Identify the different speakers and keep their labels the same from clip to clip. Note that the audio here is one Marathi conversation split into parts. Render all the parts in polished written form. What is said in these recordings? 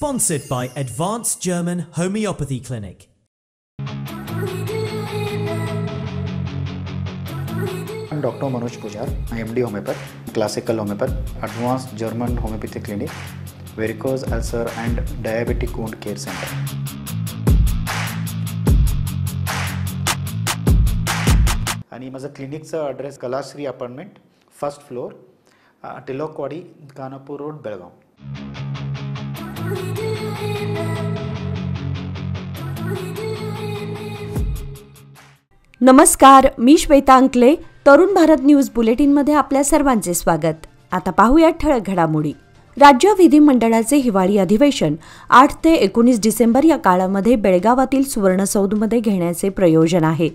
Speaker 1: Sponsored by Advanced German Homeopathy Clinic.
Speaker 2: I'm Dr. Manoj Pujar, MD Homeopath, Classical Homeopath, Advanced German Homeopathy Clinic, Varicose Ulcer and Diabetic Wound Care Center. आणि माझा क्लिनिकचा address Kalashri apartment, first floor, Tilakwadi, Khanapur road, Belgaum.
Speaker 3: नमस्कार, मी श्वेता अंकले. तरुण भारत न्यूज बुलेटिनमध्ये आपल्या सर्वांचे स्वागत. आता पाहूया ठळक घडामोडी. राज्य विधिमंडळाचे हिवाळी अधिवेशन 8 ते 19 डिसेंबर या काळामध्ये बेळगावातील सुवर्णसौधमध्ये घेण्याचे प्रयोजन आहे.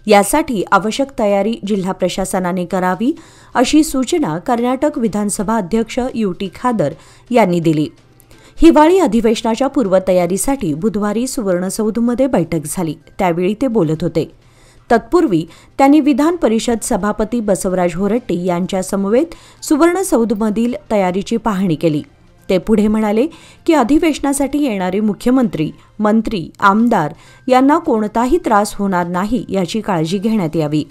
Speaker 3: यासाठी आवश्यक तयारी जिल्हा प्रशासनाने करावी अशी सूचना कर्नाटक विधानसभा अध्यक्ष UT खादर यांनी दिली. हिवाळी अधिवेशनाच्या पूर्वतयारीसाठी बुधवारी सुवर्णसौधमध्ये बैठक झाली. त्यावेळी ते बोलत होते. तत्पूर्वी त्यांनी विधान परिषद सभापती बसवराज होरट्टी यांच्या समवेत सुवर्णसौधमधील तयारीची पाहणी केली. ते पुढे म्हणाले की अधिवेशनासाठी येणारे मुख्यमंत्री, मंत्री, आमदार यांना कोणताही त्रास होणार नाही याची काळजी घेण्यात यावी.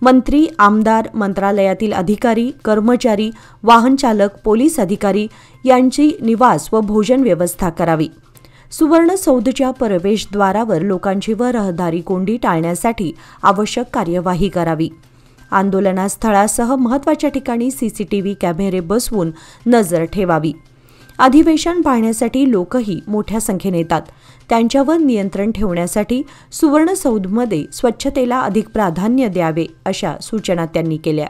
Speaker 3: मंत्री, आमदार, मंत्रालयातील अधिकारी, कर्मचारी, वाहन चालक, पोलीस अधिकारी यांची निवास व भोजन व्यवस्था करावी. सुवर्णसौधच्या प्रवेशद्वारावर लोकांची व रहदारी कोंडी टाळण्यासाठी आवश्यक कार्यवाही करावी. आंदोलनस्थळासह महत्त्वाच्या ठिकाणी CCTV कॅमेरे बसवून नजर ठेवावी. अधिवेशन पाहण्यासाठी लोकही मोठ्या संख्येने येतात. त्यांच्यावर नियंत्रण ठेवण्यासाठी सुवर्णसौधमध्ये स्वच्छतेला अधिक प्राधान्य द्यावे अशा सूचना त्यांनी केल्या.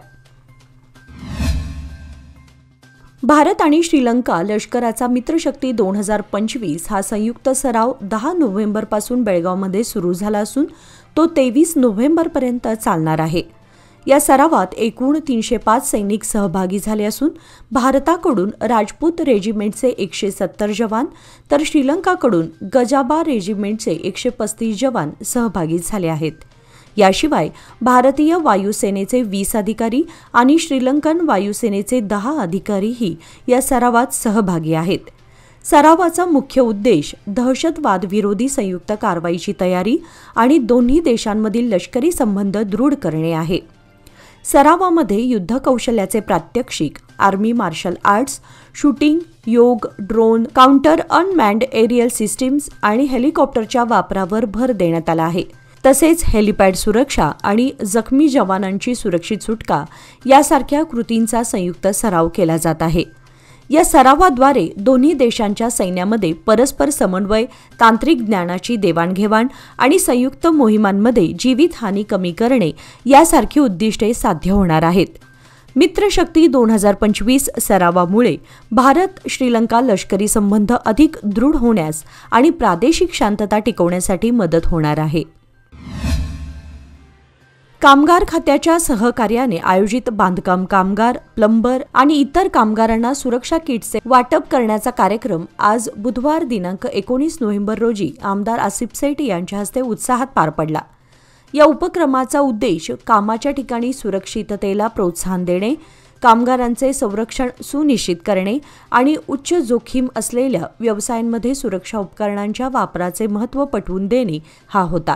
Speaker 3: भारत आणि श्रीलंका लष्कराचा मित्रशक्ती 2025 हा संयुक्त सराव 10 नोव्हेंबरपासून बेळगावमध्ये सुरू झाला असून तो 23 नोव्हेंबरपर्यंत चालणार आहे. या सरावात एकूण 305 सैनिक सहभागी झाले असून भारताकडून राजपूत रेजिमेंटचे 170 जवान तर श्रीलंकाकडून गजाबा रेजिमेंटचे 135 जवान सहभागी झाले आहेत. याशिवाय भारतीय वायुसेनेचे 20 अधिकारी आणि श्रीलंकन वायुसेनेचे 10 अधिकारीही या सरावात सहभागी आहेत. सरावाचा मुख्य उद्देश दहशतवादविरोधी संयुक्त कारवाईची तयारी आणि दोन्ही देशांमधील लष्करी संबंध दृढ करणे आहे. सरावामध्ये युद्ध कौशल्याचे प्रात्यक्षिक, आर्मी मार्शल आर्ट्स, शूटिंग, योग, drone, counter unmanned aerial systems आणि हेलिकॉप्टरच्या वापरावर भर देण्यात आला आहे. तसेच हेलिपॅड सुरक्षा आणि जखमी जवानांची सुरक्षित सुटका यासारख्या कृतींचा संयुक्त सराव केला जात आहे. या सरावाद्वारे दोन्ही देशांच्या सैन्यामध्ये परस्पर समन्वय, तांत्रिक ज्ञानाची देवाणघेवाण आणि संयुक्त मोहिमांमध्ये जीवितहानी कमी करणे यासारखी उद्दिष्टे साध्य होणार आहेत. मित्रशक्ती 2025 सरावामुळे भारत श्रीलंका लष्करी संबंध अधिक दृढ होण्यास आणि प्रादेशिक शांतता टिकवण्यासाठी मदत होणार आहे. कामगार खात्याच्या सहकार्याने आयोजित बांधकाम कामगार, प्लंबर आणि इतर कामगारांना सुरक्षा किटचे वाटप करण्याचा कार्यक्रम आज बुधवार दिनांक 19 नोव्हेंबर रोजी आमदार आसिफ सेठ यांच्या हस्ते उत्साहात पार पडला. या उपक्रमाचा उद्देश कामाच्या ठिकाणी सुरक्षिततेला प्रोत्साहन देणे, कामगारांचे संरक्षण सुनिश्चित करणे आणि उच्च जोखीम असलेल्या व्यवसायांमध्ये सुरक्षा उपकरणांच्या वापराचे महत्त्व पटवून देणे हा होता.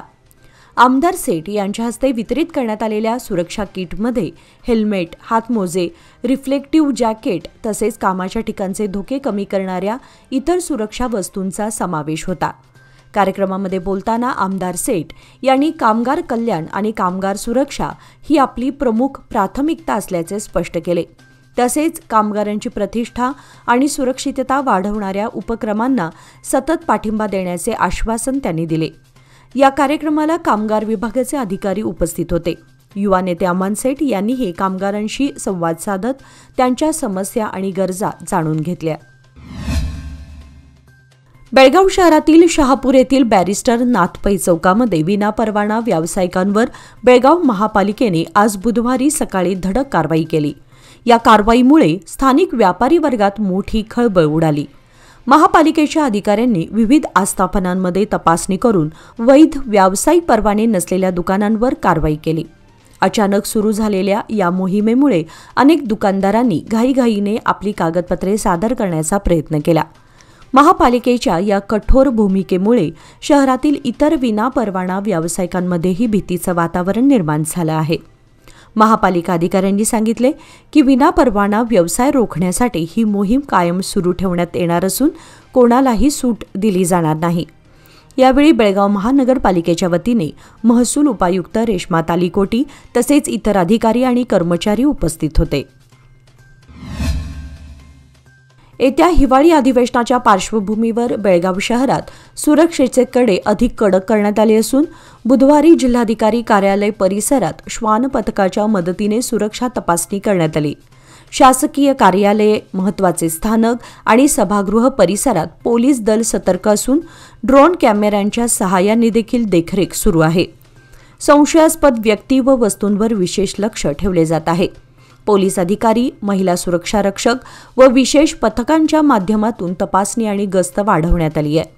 Speaker 3: आमदार सेठ यांच्या हस्ते वितरित करण्यात आलेल्या सुरक्षा किटमध्ये हेल्मेट, हातमोजे, रिफ्लेक्टिव्ह जॅकेट तसेच कामाच्या ठिकाणचे धोके कमी करणाऱ्या इतर सुरक्षा वस्तूंचा समावेश होता. कार्यक्रमामध्ये बोलताना आमदार सेठ यांनी कामगार कल्याण आणि कामगार सुरक्षा ही आपली प्रमुख प्राथमिकता असल्याचे स्पष्ट केले. तसेच कामगारांची प्रतिष्ठा आणि सुरक्षितता वाढवणाऱ्या उपक्रमांना सतत पाठिंबा देण्याचे आश्वासन त्यांनी दिले. या कार्यक्रमाला कामगार विभागाचे अधिकारी उपस्थित होते. युवा नेते अमन सेठ यांनीही कामगारांशी संवाद साधत त्यांच्या समस्या आणि गरजा जाणून घेतल्या. बेळगाव शहरातील शहापूर येथील बॅरिस्टर नाथपै चौकामध्ये विनापरवाना व्यावसायिकांवर बेळगाव महापालिकेने आज बुधवारी सकाळी धडक कारवाई केली. या कारवाईमुळे स्थानिक व्यापारी वर्गात मोठी खळबळ उडाली. महापालिकेच्या अधिकाऱ्यांनी विविध आस्थापनांमध्ये तपासणी करून वैध व्यावसायिक परवाने नसलेल्या दुकानांवर कारवाई केली. अचानक सुरू झालेल्या या मोहिमेमुळे अनेक दुकानदारांनी घाईघाईने आपली कागदपत्रे सादर करण्याचा प्रयत्न केला. महापालिकेच्या या कठोर भूमिकेमुळे शहरातील इतर विनापरवाना व्यावसायिकांमध्येही भीतीचं वातावरण निर्माण झालं आहे. महापालिका अधिकाऱ्यांनी सांगितले की विनापरवाना व्यवसाय रोखण्यासाठी ही मोहीम कायम सुरू ठेवण्यात येणार असून कोणालाही सूट दिली जाणार नाही. यावेळी बेळगाव महानगरपालिकेच्या वतीने महसूल उपायुक्त रेश्मा तालीकोटी तसेच इतर अधिकारी आणि कर्मचारी उपस्थित होते. येत्या हिवाळी अधिवेशनाच्या पार्श्वभूमीवर बेळगाव शहरात सुरक्षेचे कडे अधिक कडक करण्यात आले असून बुधवारी जिल्हाधिकारी कार्यालय परिसरात श्वान पथकाच्या मदतीने सुरक्षा तपासणी करण्यात आली. शासकीय कार्यालये, महत्त्वाचे स्थानक आणि सभागृह परिसरात पोलीस दल सतर्क असून ड्रोन कॅमेऱ्यांच्या सहाय्याने देखील देखरेख सुरू आहे. संशयास्पद व्यक्ती व वस्तूंवर विशेष लक्ष ठेवले जात आहे. पोलीस अधिकारी, महिला सुरक्षा रक्षक व विशेष पथकांच्या माध्यमातून तपासणी आणि गस्त वाढवण्यात आली आहे.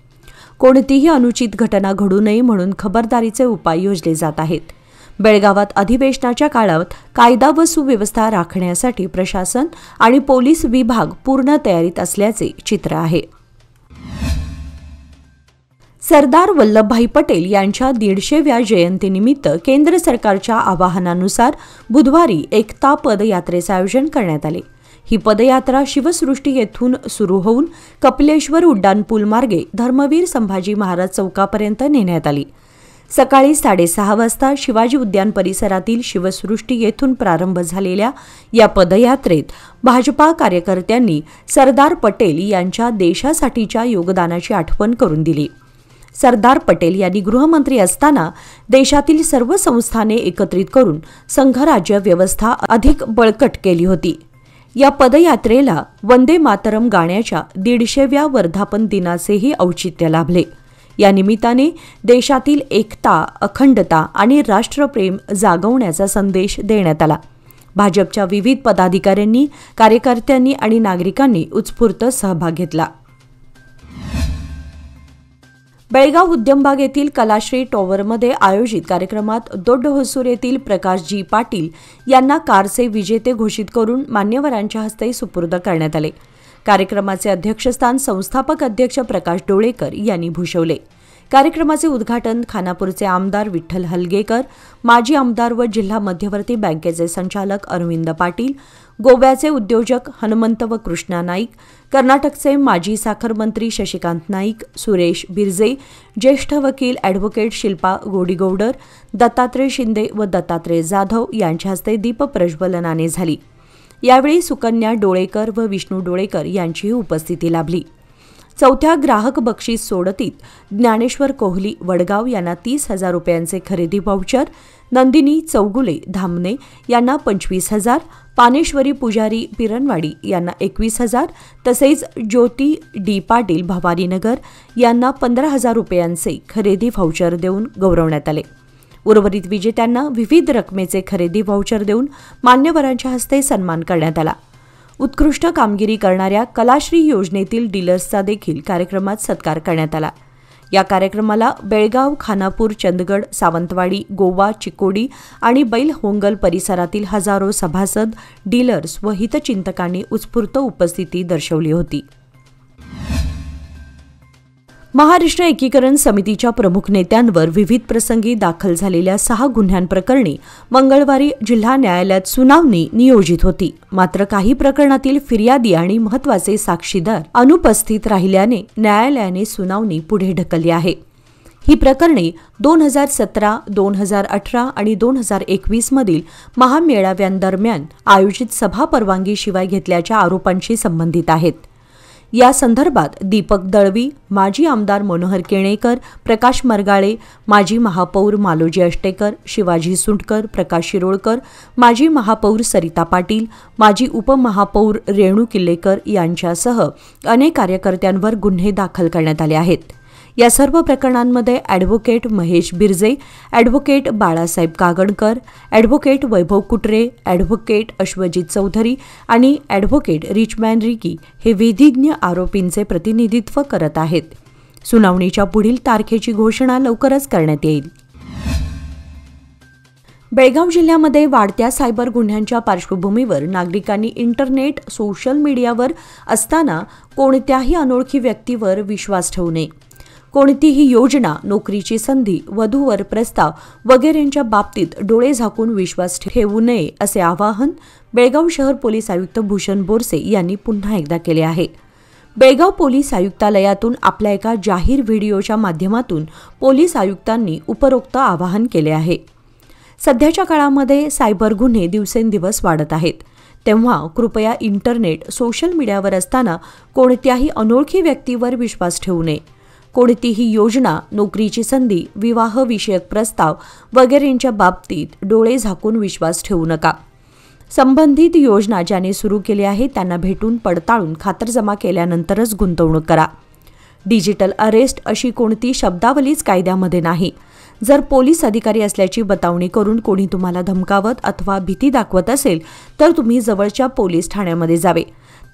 Speaker 3: कोणतीही अनुचित घटना घडू नये म्हणून खबरदारीचे उपाय योजले जात आहेत. बेळगावात अधिवेशनाच्या काळात कायदा व सुव्यवस्था राखण्यासाठी प्रशासन आणि पोलीस विभाग पूर्ण तयारीत असल्याचे चित्र आहे. सरदार वल्लभभाई पटेल यांच्या 150व्या जयंतीनिमित्त केंद्र सरकारच्या आवाहनानुसार बुधवारी एकता पदयात्रेचे आयोजन करण्यात आले. ही पदयात्रा शिवसृष्टी येथून सुरू होऊन कपिलेश्वर उड्डाणपूल मार्गे धर्मवीर संभाजी महाराज चौकापर्यंत नेण्यात आली. सकाळी 6:30 वाजता शिवाजी उद्यान परिसरातील शिवसृष्टी येथून प्रारंभ झालेल्या या पदयात्रेत भाजपा कार्यकर्त्यांनी सरदार पटेल यांच्या देशासाठीच्या योगदानाची आठवण करून दिली. सरदार पटेल यांनी गृहमंत्री असताना देशातील सर्व संस्थाने एकत्रित करून संघराज्य व्यवस्था अधिक बळकट केली होती. या पदयात्रेला वंदे मातरम गाण्याच्या 150व्या वर्धापन दिनाचेही औचित्य लाभले. या निमित्ताने देशातील एकता, अखंडता आणि राष्ट्रप्रेम जागवण्याचा संदेश देण्यात आला. भाजपच्या विविध पदाधिकाऱ्यांनी, कार्यकर्त्यांनी आणि नागरिकांनी उत्स्फूर्त सहभाग घेतला. बेळगाव उद्यमबाग येथील कलाश्री टॉवरमध्ये आयोजित कार्यक्रमात दोड्ड होसूर येथील प्रकाशजी पाटील यांना कारचे विजेते घोषित करून मान्यवरांच्या हस्ते सुपूर्द करण्यात आले. कार्यक्रमाचे अध्यक्षस्थान संस्थापक अध्यक्ष प्रकाश डोळेकर यांनी भूषवले. कार्यक्रमाचे उद्घाटन खानापूरचे आमदार विठ्ठल हलगेकर, माजी आमदार व जिल्हा मध्यवर्ती बँकेचे संचालक अरविंद पाटील, गोव्याचे उद्योजक हनुमंत व कृष्णा नाईक, कर्नाटकचे माजी साखर मंत्री शशिकांत नाईक, सुरेश बिरजे, ज्येष्ठ वकील ॲडव्होकेट शिल्पा गोडीगौडर, दत्तात्रय शिंदे व दत्तात्रय जाधव यांच्या हस्ते दीपप्रज्वलनाने झाली. यावेळी सुकन्या डोळेकर व विष्णू डोळेकर यांचीही उपस्थिती लाभली. चौथ्या ग्राहक बक्षीस सोडतीत ज्ञानेश्वर कोहली वडगाव यांना 30,000 रुपयांचे खरेदी व्हाउचर, नंदिनी चौगुले धामणे यांना 25,000, पानेश्वरी पुजारी पिरणवाडी यांना 21,000 तसेच ज्योती डी पाटील भवानीनगर यांना 15,000 रुपयांचे खरेदी व्हाउचर देऊन गौरवण्यात आले. उर्वरित विजेत्यांना विविध रकमेचे खरेदी व्हाउचर देऊन मान्यवरांच्या हस्ते सन्मान करण्यात आला. उत्कृष्ट कामगिरी करणाऱ्या कलाश्री योजनेतील डीलर्सचा देखील कार्यक्रमात सत्कार करण्यात आला. या कार्यक्रमाला बेळगाव, खानापूर, चंदगड, सावंतवाडी, गोवा, चिकोडी आणि बैलहोंगल परिसरातील हजारो सभासद, डीलर्स व हितचिंतकांनी उत्स्फूर्त उपस्थिती दर्शवली होती. महाराष्ट्र एकीकरण समितीच्या प्रमुख नेत्यांवर विविध प्रसंगी दाखल झालेल्या 6 गुन्ह्यांप्रकरणी मंगळवारी जिल्हा न्यायालयात सुनावणी नियोजित होती. मात्र काही प्रकरणातील फिर्यादी आणि महत्त्वाचे साक्षीदार अनुपस्थित राहिल्याने न्यायालयाने सुनावणी पुढे ढकलली आहे. ही प्रकरणे 2017, 2018 आणि 2021 मधील महामेळाव्यांदरम्यान आयोजित सभा परवानगीशिवाय घेतल्याच्या आरोपांशी संबंधित आहेत. या संदर्भात दीपक दळवी, माजी आमदार मनोहर केणेकर, प्रकाश मरगाळे, माजी महापौर मालोजी अष्टेकर, शिवाजी सुंटकर, प्रकाश शिरोळकर, माजी महापौर सरिता पाटील, माजी उपमहापौर रेणू किल्लेकर यांच्यासह अनेक कार्यकर्त्यांवर गुन्हे दाखल करण्यात आले आहेत. या सर्व प्रकरणांमध्ये advocate Mahesh Birje, advocate Balasaheb Kagankar, advocate Vaibhav Kutre, advocate Ashwajit Chaudhari आणि ॲडव्होकेट रिचमॅन रिकी हे विधिज्ञ आरोपींचे प्रतिनिधित्व करत आहेत. सुनावणीच्या पुढील तारखेची घोषणा लवकरच करण्यात येईल. बेळगाव जिल्ह्यामध्ये वाढत्या सायबर गुन्ह्यांच्या पार्श्वभूमीवर नागरिकांनी इंटरनेट, सोशल मीडियावर असताना कोणत्याही अनोळखी व्यक्तीवर विश्वास ठेवू नये. कोणतीही योजना, नोकरीची संधी, वधूवर प्रस्ताव वगैरेंच्या बाबतीत डोळे झाकून विश्वास ठेवू नये असे आवाहन बेळगाव शहर पोलीस आयुक्त भूषण बोरसे यांनी पुन्हा एकदा केले आहे. बेळगाव पोलीस आयुक्तालयातून आपल्या एका जाहीर व्हिडिओच्या माध्यमातून पोलीस आयुक्तांनी उपरोक्त आवाहन केले आहे. सध्याच्या काळामध्ये सायबर गुन्हे दिवसेंदिवस वाढत आहेत. तेव्हा कृपया इंटरनेट, सोशल मीडियावर असताना कोणत्याही अनोळखी व्यक्तीवर विश्वास ठेवू नये. कोणतीही योजना, नोकरीची संधी, विवाहविषयक प्रस्ताव वगैरेंच्या बाबतीत डोळे झाकून विश्वास ठेवू नका. संबंधित योजना ज्याने सुरू केली आहे त्यांना भेटून पडताळून खातरजमा केल्यानंतरच गुंतवणूक करा. डिजिटल अरेस्ट अशी कोणती शब्दावलीच कायद्यामध्ये नाही. जर पोलीस अधिकारी असल्याची बतावणी करून कोणी तुम्हाला धमकावत अथवा भीती दाखवत असेल तर तुम्ही जवळच्या पोलीस ठाण्यामध्ये जावे.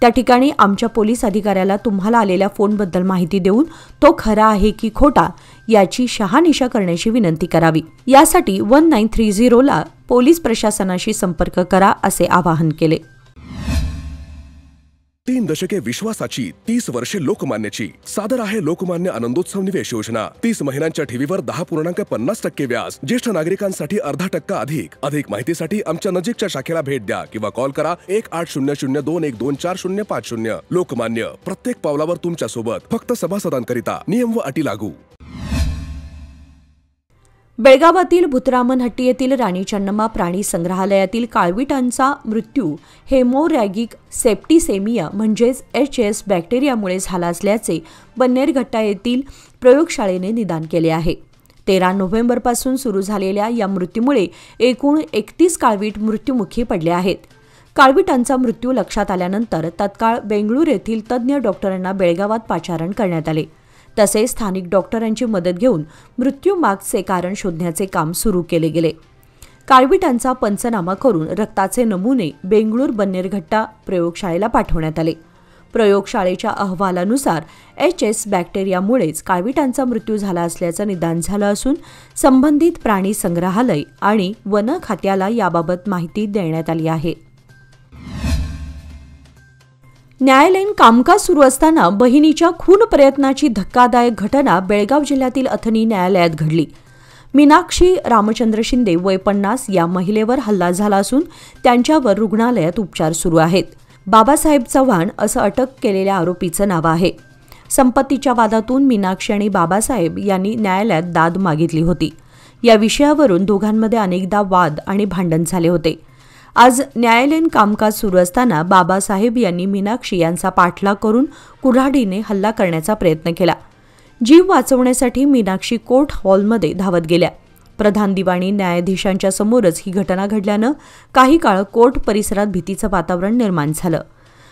Speaker 3: त्या ठिकाणी आमच्या पोलीस अधिकाऱ्याला तुम्हाला आलेल्या फोनबद्दल माहिती देऊन तो खरा आहे की खोटा याची शहानिशा करण्याची विनंती करावी. यासाठी 1930 ला पोलीस प्रशासनाशी संपर्क करा असे आवाहन केले.
Speaker 4: 3 दशके विश्वासाची, 30 वर्षे लोकमान्याची. सादर आहे लोकमान्य आनंदोत्सव निवेश योजना. 30 महिन्यांच्या ठेवीवर 10.50% व्याज. ज्येष्ठ नागरिकांसाठी 0.5% अधिक माहितीसाठी आमच्या नजीकच्या शाखेला भेट द्या किंवा कॉल करा 1800-212-4050. लोकमान्य, प्रत्येक पावलावर तुमच्या सोबत. फक्त सभासदांकरिता. नियम व अटी लागू.
Speaker 3: बेळगावातील भूतरामनहट्टी येथील राणी चन्नम्मा प्राणी संग्रहालयातील काळविटांचा मृत्यू हेमोरॅगिक सेप्टिसेमिया म्हणजेच HS बॅक्टेरियामुळे झाला असल्याचे बन्नेरघट्टा येथील प्रयोगशाळेने निदान केले आहे. 13 नोव्हेंबरपासून सुरू झालेल्या या मृत्यूमुळे एकूण 31 काळवीट मृत्युमुखी पडले आहेत. काळविटांचा मृत्यू लक्षात आल्यानंतर तत्काळ बेंगळूर येथील तज्ज्ञ डॉक्टरांना बेळगावात पाचारण करण्यात आले. तसेच स्थानिक डॉक्टरांची मदत घेऊन मृत्यूमागचे कारण शोधण्याचे काम सुरू केले गेले. काळविटांचा पंचनामा करून रक्ताचे नमुने बेंगळूर बन्नेरघट्टा प्रयोगशाळेला पाठवण्यात आले. प्रयोगशाळेच्या अहवालानुसार HS बॅक्टेरियामुळेच काळविटांचा मृत्यू झाला असल्याचं निदान झालं असून संबंधित प्राणी संग्रहालय आणि वन खात्याला याबाबत माहिती देण्यात आली आहे. न्यायालयीन कामकाज सुरू असताना बहिणीच्या खून प्रयत्नाची धक्कादायक घटना बेळगाव जिल्ह्यातील अथनी न्यायालयात घडली. मीनाक्षी रामचंद्र शिंदे वय 50 या महिलेवर हल्ला झाला असून त्यांच्यावर रुग्णालयात उपचार सुरू आहेत. बाबासाहेब चव्हाण असं अटक केलेल्या आरोपीचं नाव आहे. संपत्तीच्या वादातून मीनाक्षी आणि बाबासाहेब यांनी न्यायालयात दाद मागितली होती. या विषयावरून दोघांमध्ये अनेकदा वाद आणि भांडण झाले होते. आज न्यायालयीन कामकाज सुरू असताना बाबासाहेब यांनी मीनाक्षी यांचा पाठलाग करून कुऱ्हाडीने हल्ला करण्याचा प्रयत्न केला. जीव वाचवण्यासाठी मीनाक्षी कोर्ट हॉलमध्ये धावत गेल्या. प्रधान दिवाणी न्यायाधीशांच्या समोरच ही घटना घडल्यानं काही काळ कोर्ट परिसरात भीतीचं वातावरण निर्माण झालं.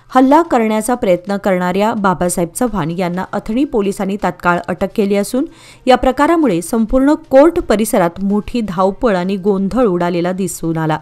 Speaker 3: हल्ला करण्याचा प्रयत्न करणाऱ्या बाबासाहेब चव्हाण यांना अथणी पोलिसांनी तात्काळ अटक केली असून या प्रकारामुळे संपूर्ण कोर्ट परिसरात मोठी धावपळ आणि गोंधळ उडालेला दिसून आला.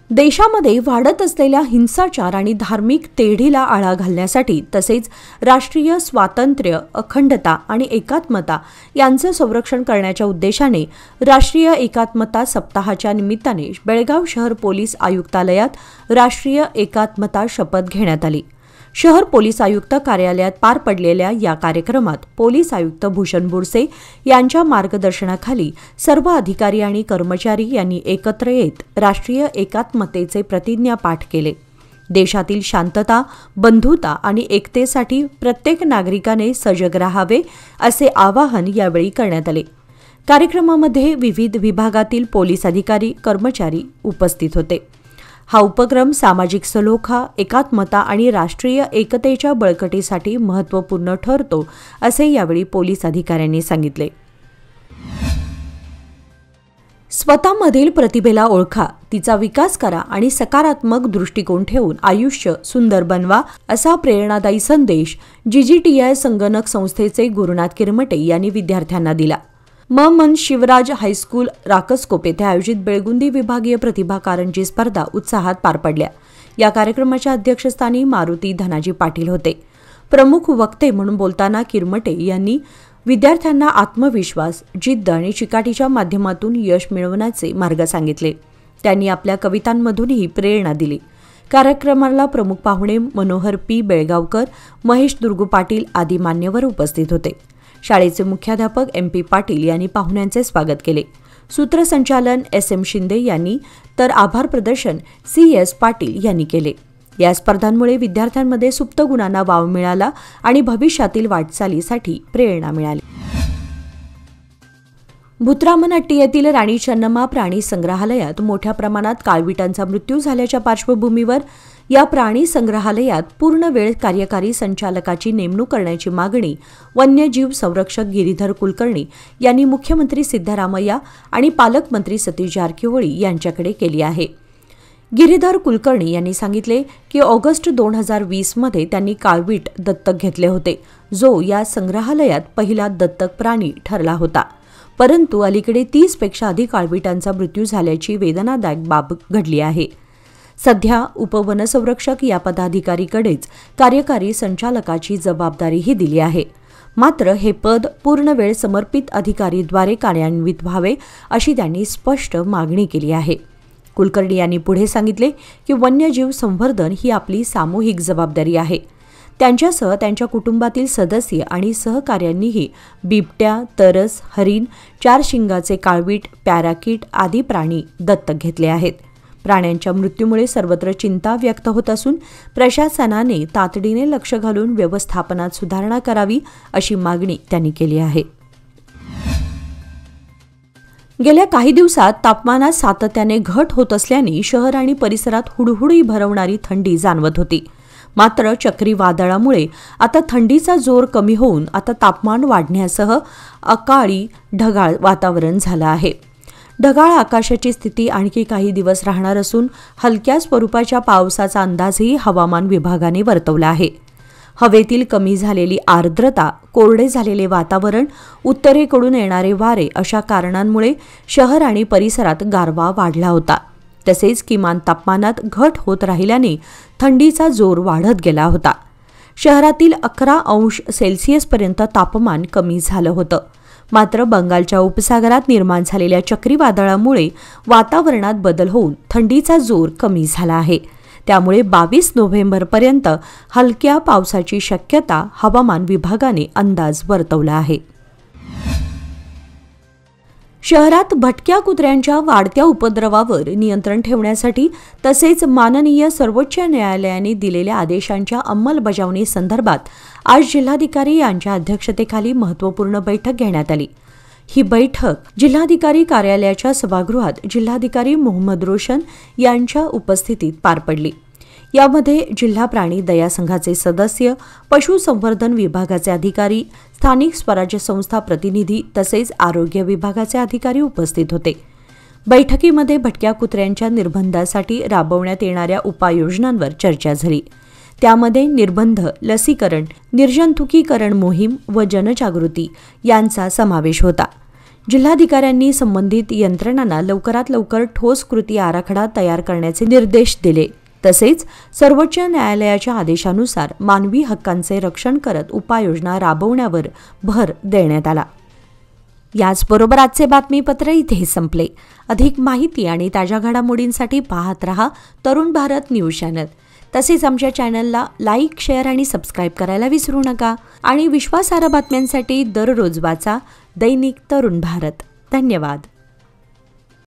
Speaker 3: देशामध्ये वाढत असलेल्या हिंसाचार आणि धार्मिक तेढीला आळा घालण्यासाठी तसेच राष्ट्रीय स्वातंत्र्य, अखंडता आणि एकात्मता यांचं संरक्षण करण्याच्या उद्देशाने राष्ट्रीय एकात्मता सप्ताहाच्या निमित्ताने बेळगाव शहर पोलीस आयुक्तालयात राष्ट्रीय एकात्मता शपथ घेण्यात आली. शहर पोलीस आयुक्त कार्यालयात पार पडलेल्या या कार्यक्रमात पोलीस आयुक्त भूषण बोरसे यांच्या मार्गदर्शनाखाली सर्व अधिकारी आणि कर्मचारी यांनी एकत्र येत राष्ट्रीय एकात्मतेचे प्रतिज्ञापाठ केले. देशातील शांतता, बंधुता आणि एकतेसाठी प्रत्येक नागरिकाने सजग राहावे असे आवाहन यावेळी करण्यात आले. कार्यक्रमामध्ये विविध विभागातील पोलीस अधिकारी, कर्मचारी उपस्थित होते. हा उपक्रम सामाजिक सलोखा, एकात्मता आणि राष्ट्रीय एकतेच्या बळकटीसाठी महत्त्वपूर्ण ठरतो असे यावेळी पोलीस अधिकाऱ्यांनी सांगितले. स्वतःमधील प्रतिभेला ओळखा, तिचा विकास करा आणि सकारात्मक दृष्टिकोन ठेवून आयुष्य सुंदर बनवा असा प्रेरणादायी संदेश GGTI संगणक संस्थेचे गुरुनाथ किरमटे यांनी विद्यार्थ्यांना दिला. मन शिवराज हायस्कूल राकसकोप येथे आयोजित बेळगुंदी विभागीय प्रतिभा कारंजी स्पर्धा उत्साहात पार पडल्या. या कार्यक्रमाच्या अध्यक्षस्थानी मारुती धनाजी पाटील होते. प्रमुख वक्ते म्हणून बोलताना किरमटे यांनी विद्यार्थ्यांना आत्मविश्वास, जिद्द आणि चिकाटीच्या माध्यमातून यश मिळवण्याचे मार्ग सांगितले. त्यांनी आपल्या कवितांमधूनही प्रेरणा दिली. कार्यक्रमाला प्रमुख पाहुणे मनोहर पी. बेळगावकर, महेश दुर्गू पाटील आदी मान्यवर उपस्थित होते. शाळेचे मुख्याध्यापक MP पाटील यांनी पाहुण्यांचे स्वागत केले. सूत्रसंचालन SM शिंदे यांनी तर आभार प्रदर्शन CS पाटील यांनी केले. या स्पर्धांमुळे विद्यार्थ्यांमध्ये सुप्त गुणांना वाव मिळाला आणि भविष्यातील वाटचालीसाठी प्रेरणा मिळाली. भुतरामनहट्टी येथील राणी चन्नम्मा प्राणी संग्रहालयात मोठ्या प्रमाणात काळविटांचा मृत्यू झाल्याच्या पार्श्वभूमीवर या प्राणी संग्रहालयात पूर्णवेळ कार्यकारी संचालकाची नेमणूक करण्याची मागणी वन्यजीव संरक्षक गिरीधर कुलकर्णी यांनी मुख्यमंत्री सिद्धरामय्या आणि पालकमंत्री सतीश जारकिहोळी यांच्याकडे केली आहे. गिरीधर कुलकर्णी यांनी सांगितले की ऑगस्ट 2020 मध्ये त्यांनी काळवीट दत्तक घेतले होते, जो या संग्रहालयात पहिला दत्तक प्राणी ठरला होता. परंतु अलीकडे 30 पेक्षा अधिक काळविटांचा मृत्यू झाल्याची वेदनादायक बाब घडली आहे. सध्या उपवनसंरक्षक या पदाधिकारीकडेच कार्यकारी संचालकाची जबाबदारीही दिली आहे. मात्र हे पद पूर्णवेळ समर्पित अधिकारीद्वारे कार्यान्वित व्हावे अशी त्यांनी स्पष्ट मागणी केली आहे. कुलकर्णी यांनी पुढे सांगितले की वन्यजीव संवर्धन ही आपली सामूहिक जबाबदारी आहे. त्यांच्यासह त्यांच्या कुटुंबातील सदस्य आणि सहकाऱ्यांनीही बिबट्या, तरस, हरिण, 4 शिंगाचे काळवीट, पॅराकीट आदी प्राणी दत्तक घेतले आहेत. प्राण्यांच्या मृत्यूमुळे सर्वत्र चिंता व्यक्त होत असून प्रशासनाने तातडीने लक्ष घालून व्यवस्थापनात सुधारणा करावी अशी मागणी त्यांनी केली आहे. गेल्या काही दिवसात तापमानात सातत्याने घट होत असल्याने शहर आणि परिसरात हुडहुडी भरवणारी थंडी जाणवत होती. मात्र चक्रीवादळामुळे आता थंडीचा जोर कमी होऊन आता तापमान वाढण्यासह अकाळी ढगाळ वातावरण झालं आहे. ढगाळ आकाशाची स्थिती आणखी काही दिवस राहणार असून हलक्या स्वरूपाच्या पावसाचा अंदाजही हवामान विभागाने वर्तवला आहे. हवेतील कमी झालेली आर्द्रता, कोरडे झालेले वातावरण, उत्तरेकडून येणारे वारे अशा कारणांमुळे शहर आणि परिसरात गारवा वाढला होता. तसेच किमान तापमानात घट होत राहिल्याने थंडीचा जोर वाढत गेला होता. शहरातील 11 अंश सेल्सिअसपर्यंत तापमान कमी झालं होतं. मात्र बंगालच्या उपसागरात निर्माण झालेल्या चक्रीवादळामुळे वातावरणात बदल होऊन थंडीचा जोर कमी झाला आहे. त्यामुळे 22 नोव्हेंबरपर्यंत हलक्या पावसाची शक्यता हवामान विभागाने अंदाज वर्तवला आहे. शहरात भटक्या कुत्र्यांच्या वाढत्या उपद्रवावर नियंत्रण ठेवण्यासाठी तसेच माननीय सर्वोच्च न्यायालयाने दिलेल्या आदेशांच्या अंमलबजावणीसंदर्भात आज जिल्हाधिकारी यांच्या अध्यक्षतेखाली महत्त्वपूर्ण बैठक घेण्यात आली. ही बैठक जिल्हाधिकारी कार्यालयाच्या सभागृहात जिल्हाधिकारी मोहम्मद रोशन यांच्या उपस्थितीत पार पडली. यामध्ये जिल्हा प्राणी दया संघाचे सदस्य, पशुसंवर्धन विभागाचे अधिकारी, स्थानिक स्वराज्य संस्था प्रतिनिधी तसेच आरोग्य विभागाचे अधिकारी उपस्थित होते. बैठकीमध्ये भटक्या कुत्र्यांच्या निर्बंधासाठी राबवण्यात येणाऱ्या उपाययोजनांवर चर्चा झाली. त्यामध्ये निर्बंध, लसीकरण, निर्जंतुकीकरण मोहीम व जनजागृती यांचा समावेश होता. जिल्हाधिकाऱ्यांनी संबंधित यंत्रणांना लवकरात लवकर ठोस कृती आराखडा तयार करण्याचे निर्देश दिले. तसेच सर्वोच्च न्यायालयाच्या आदेशानुसार मानवी हक्कांचे रक्षण करत उपाययोजना राबवण्यावर भर देण्यात आला. याचबरोबर आजचे बातमीपत्र इथे संपले. अधिक माहिती आणि ताज्या घडामोडींसाठी पाहत रहा तरुण भारत न्यूज चॅनल. तसेच आमच्या चॅनलला लाईक, शेअर आणि सबस्क्राईब करायला विसरू नका. आणि विश्वासार्ह बातम्यांसाठी दररोज वाचा दैनिक तरुण भारत. धन्यवाद.